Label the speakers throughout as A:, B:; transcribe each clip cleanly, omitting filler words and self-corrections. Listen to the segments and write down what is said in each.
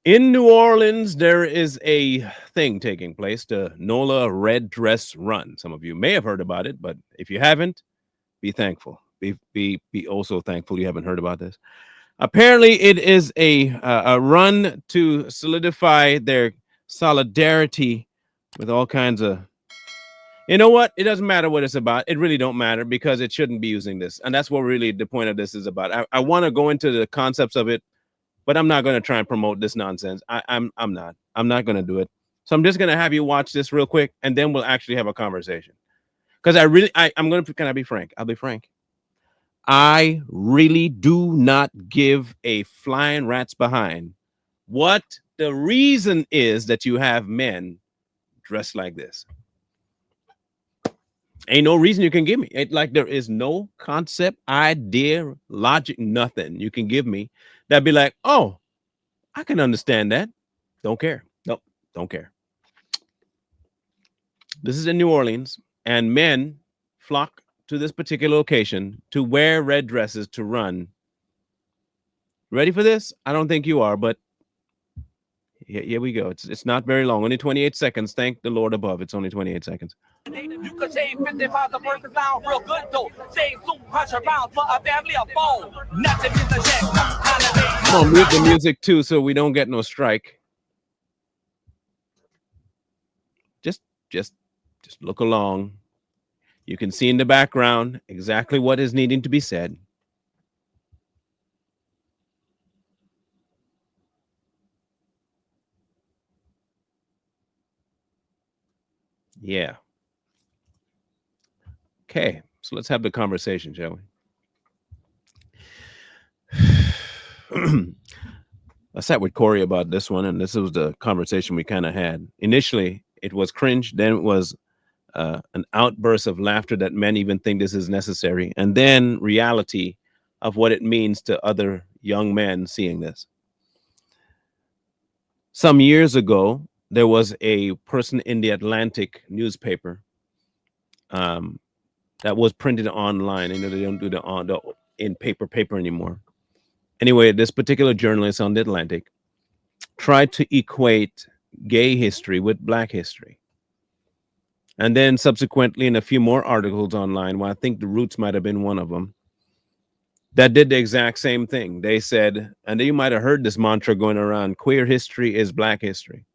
A: In New Orleans, there is a thing taking place, the NOLA Red Dress Run. Some of you may have heard about it, but if you haven't, be thankful. Be also thankful you haven't heard about this. Apparently, it is a run to solidify their solidarity with all kinds of. You know what? It doesn't matter what it's about. It really don't matter because it shouldn't be using this, and that's what really the point of this is about. I want to go into the concepts of it, but I'm not going to try and promote this nonsense. I'm not. I'm not going to do it. So I'm just going to have you watch this real quick, and then we'll actually have a conversation. Because I'm going to. Can I be frank? I'll be frank. I really do not give a flying rat's behind what the reason is that you have men dressed like this. Ain't no reason you can give me. Like there is no concept, idea, logic, nothing you can give me that'd be like, oh, I can understand that. Don't care. Nope, don't care. This is in New Orleans, and men flock to this particular location to wear red dresses to run. Ready for this? I don't think you are, but here we go. It's not very long. Only 28 seconds. Thank the Lord above. It's only 28 seconds. You could shave 50 pounds of person down real good though. Shave 200 pounds for a family of four. Nothing is a check. Come on, mute the music too so we don't get no strike. Just look along. You can see in the background exactly what is needing to be said. Yeah. Okay, so let's have the conversation, shall we? I sat with Corey about this one, and this was the conversation we kind of had. Initially, it was cringe. Then it was an outburst of laughter that men even think this is necessary. And then reality of what it means to other young men seeing this. Some years ago, there was a person in the Atlantic newspaper that was printed online. You know, they don't do the in paper anymore. Anyway, this particular journalist on the Atlantic tried to equate gay history with black history. And then subsequently in a few more articles online, well, I think the Roots might have been one of them, that did the exact same thing. They said, and you might have heard this mantra going around, queer history is black history.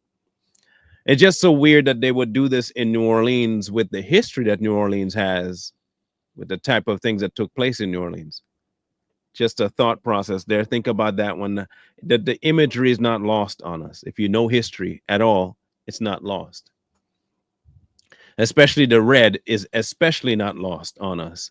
A: It's just so weird that they would do this in New Orleans with the history that New Orleans has, with the type of things that took place in New Orleans. Just a thought process there. Think about that one. The imagery is not lost on us. If you know history at all, it's not lost. Especially the red is especially not lost on us.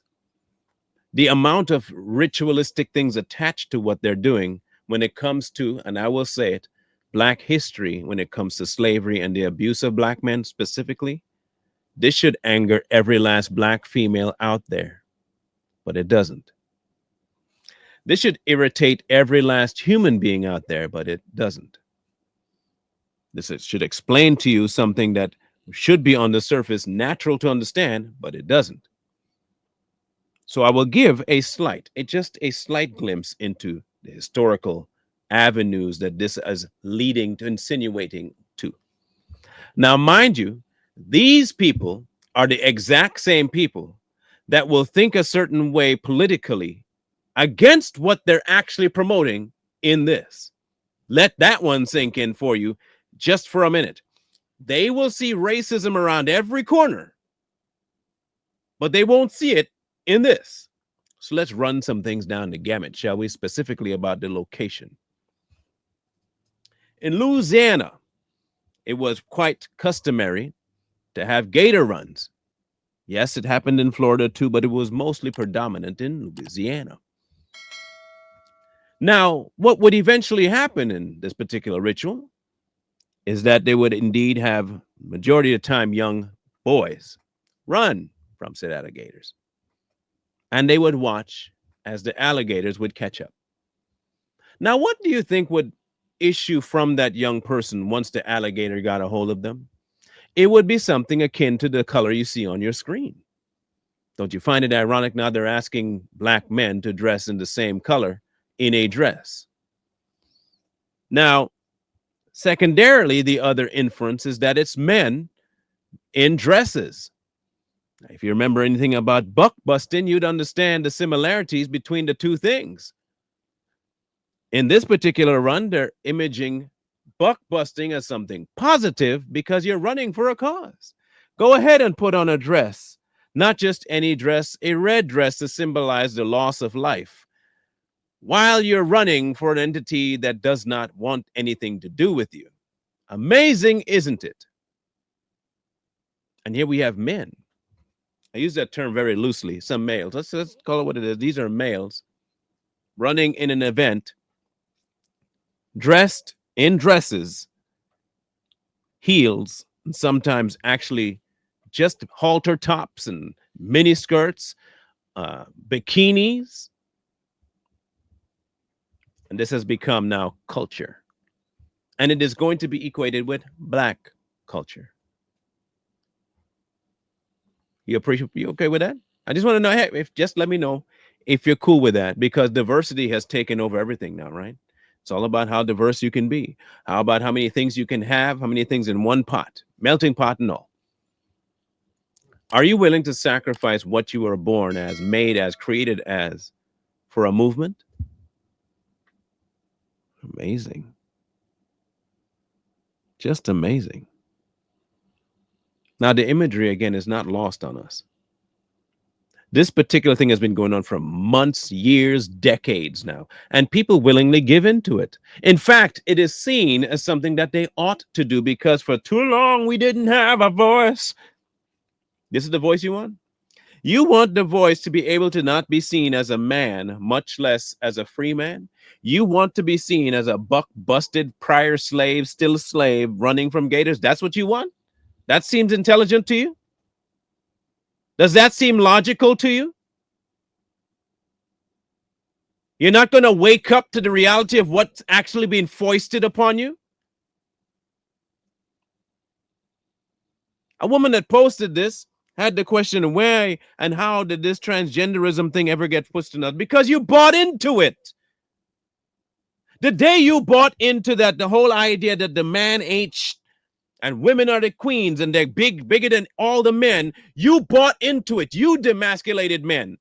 A: The amount of ritualistic things attached to what they're doing when it comes to, and I will say it, black history, when it comes to slavery and the abuse of black men specifically, this should anger every last black female out there, but it doesn't. This should irritate every last human being out there, but it doesn't. This should explain to you something that should be on the surface natural to understand, but it doesn't. So I will give just a slight glimpse into the historical avenues that this is leading to, insinuating to. Now, mind you, these people are the exact same people that will think a certain way politically against what they're actually promoting in this. Let that one sink in for you just for a minute. They will see racism around every corner, but they won't see it in this. So let's run some things down the gamut, shall we? Specifically about the location. In Louisiana, it was quite customary to have gator runs. Yes, it happened in Florida too, but it was mostly predominant in Louisiana. Now, what would eventually happen in this particular ritual is that they would indeed have, majority of the time, young boys run from said alligators. And they would watch as the alligators would catch up. Now, what do you think would issue from that young person once the alligator got a hold of them? It would be something akin to the color you see on your screen. Don't you find it ironic now they're asking black men to dress in the same color in a dress? Now, Secondarily, the other inference is that it's men in dresses. If you remember anything about buck busting, you'd understand the similarities between the two things. In this particular run, they're imaging buck busting as something positive because you're running for a cause. Go ahead and put on a dress, not just any dress, a red dress to symbolize the loss of life, while you're running for an entity that does not want anything to do with you. Amazing, isn't it? And here we have men. I use that term very loosely. Some males. Let's call it what it is. These are males running in an event, dressed in dresses, heels, and sometimes actually just halter tops and mini skirts, bikinis. And this has become now culture. And it is going to be equated with black culture. You okay with that? I just want to know, hey, if just let me know if you're cool with that, because diversity has taken over everything now, right? It's all about how diverse you can be. How about how many things you can have, how many things in one pot, melting pot and all. Are you willing to sacrifice what you were born as, made as, created as for a movement? Amazing. Just amazing. Now, the imagery, again, is not lost on us. This particular thing has been going on for months, years, decades now, and people willingly give into it. In fact, it is seen as something that they ought to do because for too long we didn't have a voice. This is the voice you want? You want the voice to be able to not be seen as a man, much less as a free man. You want to be seen as a buck busted prior slave, still a slave, running from gators. That's what you want? That seems intelligent to you? Does that seem logical to you? You're not going to wake up to the reality of what's actually being foisted upon you? A woman that posted this had the question, where and how did this transgenderism thing ever get pushed on us? Because you bought into it. The day you bought into that, the whole idea that the man ain't and women are the queens and they're bigger than all the men, you bought into it. You demasculated men.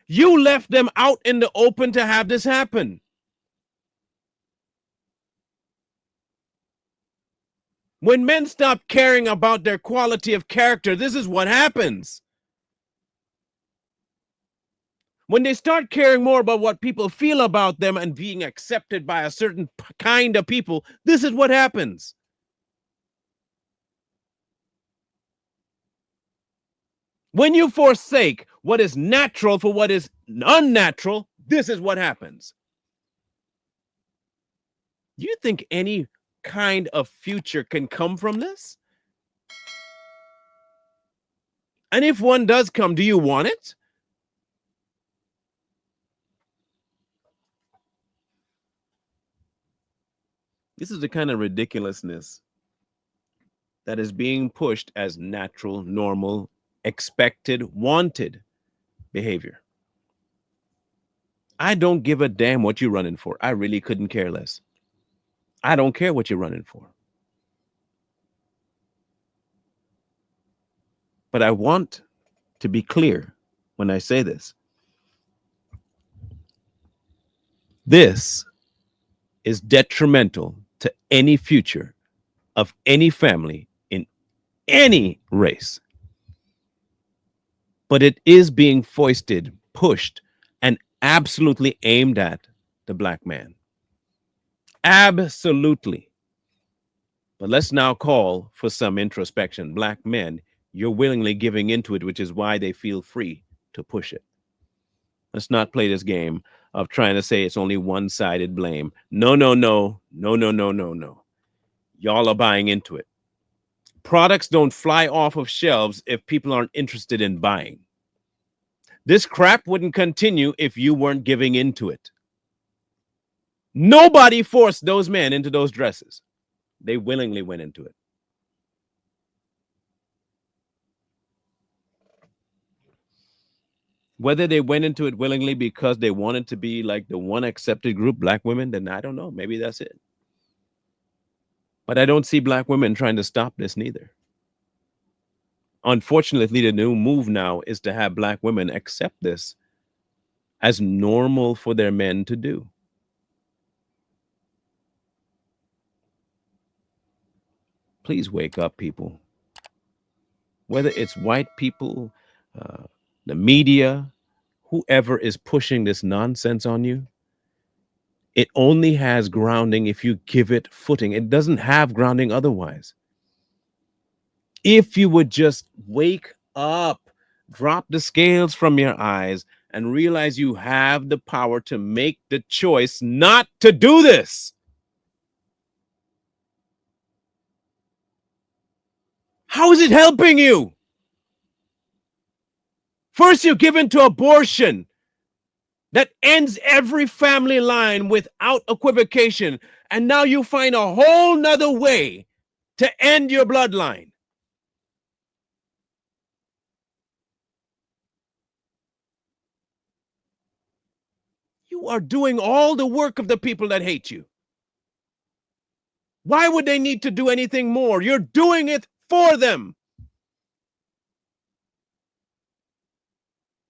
A: You left them out in the open to have this happen. When men stop caring about their quality of character, this is what happens. When they start caring more about what people feel about them and being accepted by a certain kind of people, this is what happens. When you forsake what is natural for what is unnatural, this is what happens. Do you think any kind of future can come from this? And if one does come, do you want it? This is the kind of ridiculousness that is being pushed as natural, normal, expected, wanted behavior. I don't give a damn what you're running for. I really couldn't care less. I don't care what you're running for. But I want to be clear when I say this. This is detrimental to any future of any family in any race. But it is being foisted, pushed, and absolutely aimed at the black man. Absolutely. But let's now call for some introspection. Black men, you're willingly giving into it, which is why they feel free to push it. Let's not play this game of trying to say it's only one-sided blame. No, no, no, no, no, no, no, no. Y'all are buying into it. Products don't fly off of shelves if people aren't interested in buying. This crap wouldn't continue if you weren't giving into it. Nobody forced those men into those dresses. They willingly went into it. Whether they went into it willingly because they wanted to be like the one accepted group, black women, then I don't know. Maybe that's it. But I don't see black women trying to stop this neither. Unfortunately, the new move now is to have black women accept this as normal for their men to do. Please wake up, people. Whether it's white people, uh, the media, whoever is pushing this nonsense on you, it only has grounding if you give it footing. It doesn't have grounding otherwise. If you would just wake up, drop the scales from your eyes, and realize you have the power to make the choice not to do this. How is it helping you? First, you're given to abortion that ends every family line without equivocation. And now you find a whole nother way to end your bloodline. You are doing all the work of the people that hate you. Why would they need to do anything more? You're doing it for them.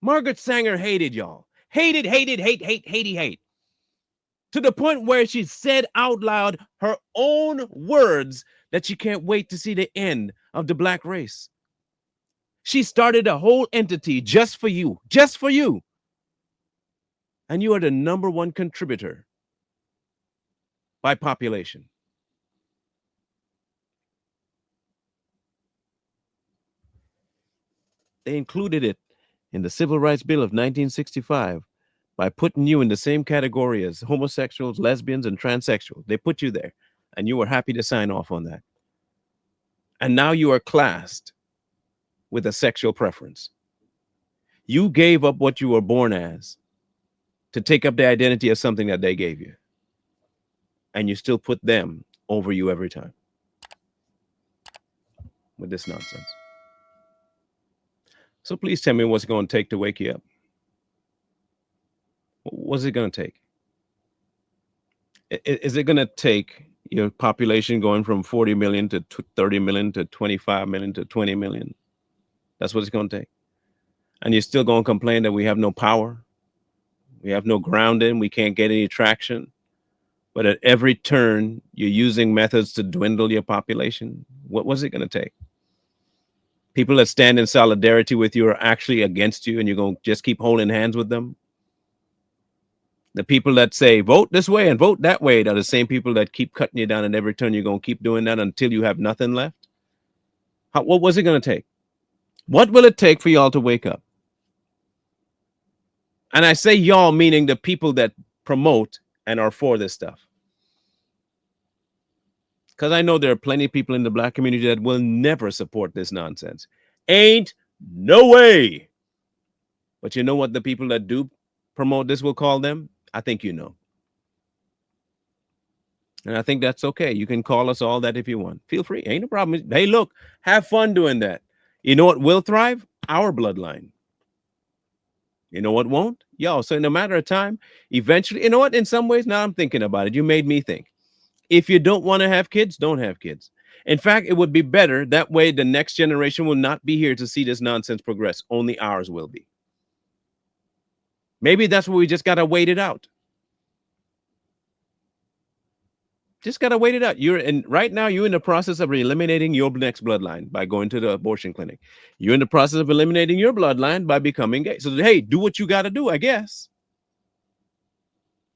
A: Margaret Sanger hated y'all. Hated, hated, hate. To the point where she said out loud her own words that she can't wait to see the end of the black race. She started a whole entity just for you, just for you. And you are the number one contributor by population. They included it in the Civil Rights Bill of 1965 by putting you in the same category as homosexuals, lesbians, and transsexuals. They put you there, and you were happy to sign off on that. And now you are classed with a sexual preference. You gave up what you were born as to take up the identity of something that they gave you. And you still put them over you every time with this nonsense. So please tell me what's it going to take to wake you up. What's it going to take? Is it going to take your population going from 40 million to 30 million to 25 million to 20 million? That's what it's going to take. And you're still going to complain that we have no power, we have no grounding, we can't get any traction. But at every turn, you're using methods to dwindle your population. What was it going to take? People that stand in solidarity with you are actually against you, and you're going to just keep holding hands with them. The people that say vote this way and vote that way are the same people that keep cutting you down at every turn. You're going to keep doing that until you have nothing left. What was it going to take? What will it take for y'all to wake up? And I say y'all, meaning the people that promote and are for this stuff. Because I know there are plenty of people in the black community that will never support this nonsense. Ain't no way. But you know what the people that do promote this will call them? I think you know. And I think that's okay. You can call us all that if you want. Feel free. Ain't no problem. Hey, look, have fun doing that. You know what will thrive? Our bloodline. You know what won't? Yo, so in a matter of time, eventually, you know what? In some ways, now I'm thinking about it. You made me think. If you don't want to have kids, don't have kids. In fact, it would be better. That way, the next generation will not be here to see this nonsense progress. Only ours will be. Maybe that's where we just got to wait it out. Just got to wait it out. Right now, you're in the process of eliminating your next bloodline by going to the abortion clinic. You're in the process of eliminating your bloodline by becoming gay. So, hey, do what you got to do, I guess.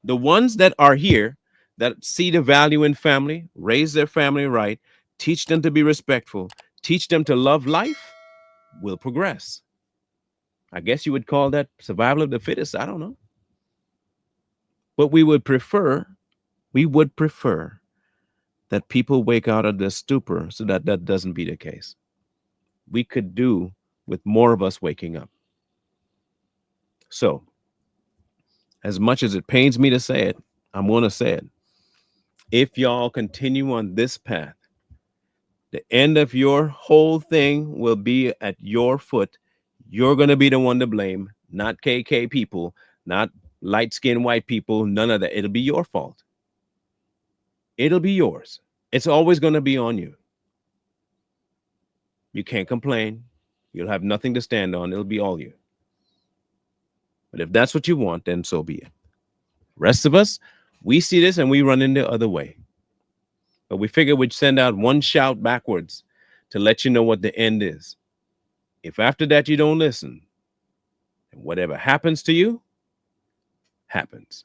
A: The ones that are here that see the value in family, raise their family right, teach them to be respectful, teach them to love life, will progress. I guess you would call that survival of the fittest. I don't know. But we would prefer that people wake out of their stupor so that that doesn't be the case. We could do with more of us waking up. So, as much as it pains me to say it, I'm going to say it. If y'all continue on this path, the end of your whole thing will be at your foot. You're going to be the one to blame, not KK people, not light skinned white people, none of that. It'll be your fault. It'll be yours. It's always going to be on you. You can't complain. You'll have nothing to stand on. It'll be all you. But if that's what you want, then so be it. Rest of us, we see this and we run in the other way. But we figure we'd send out one shout backwards to let you know what the end is. If after that you don't listen, whatever happens to you, happens.